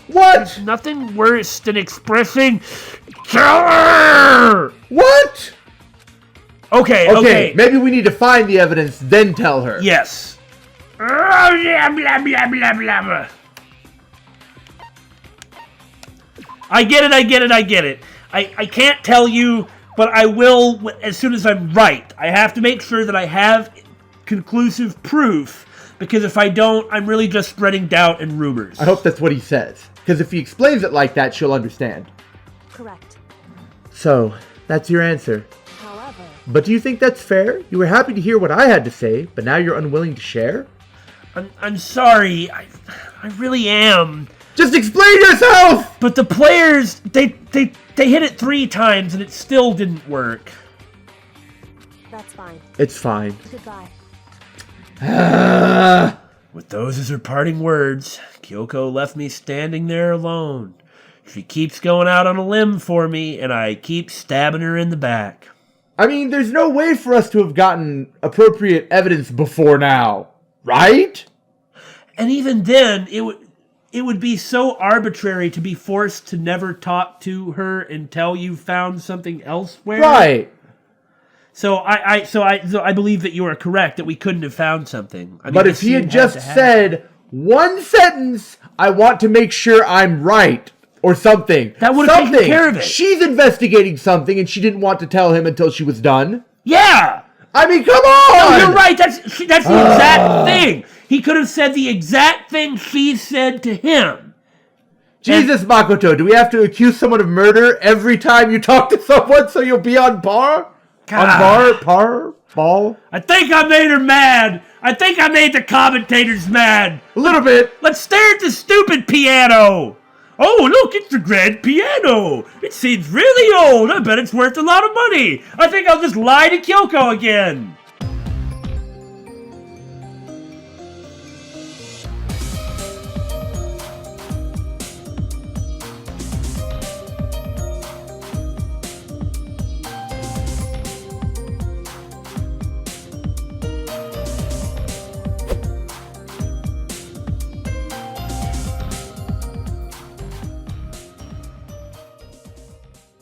What? nothing worse than expressing killer! What? Okay. Maybe we need to find the evidence, then tell her. Yes. Oh, yeah, blah, blah, blah, blah, blah. I get it. I can't tell you, but I will as soon as I'm right. I have to make sure that I have conclusive proof, because if I don't, I'm really just spreading doubt and rumors. I hope that's what he says, because if he explains it like that, she'll understand. Correct. So, that's your answer. However, But do you think that's fair? You were happy to hear what I had to say, but now you're unwilling to share? I'm sorry. I really am. Just explain yourself! But the players, they hit it 3 times and it still didn't work. that's fine. It's fine. Goodbye. With those as her parting words, Kyoko left me standing there alone. She keeps going out on a limb for me, and I keep stabbing her in the back. I mean, there's no way for us to have gotten appropriate evidence before now, right? And even then, it would be so arbitrary to be forced to never talk to her until you found something elsewhere. Right. So I believe that you are correct that we couldn't have found something. I mean, But this if he scene had just to happen. said one sentence, I want to make sure I'm right, or something. That would have taken care of it. She's investigating something and she didn't want to tell him until she was done. Yeah! I mean, come on! No, you're right. That's the exact thing. He could have said the exact thing she said to him. Jesus, Makoto, do we have to accuse someone of murder every time you talk to someone so you'll be on par? Ball? I think I made her mad. I think I made the commentators mad. A little bit. Let's stare at the stupid piano. Oh, look, it's the grand piano. It seems really old. I bet it's worth a lot of money. I think I'll just lie to Kyoko again.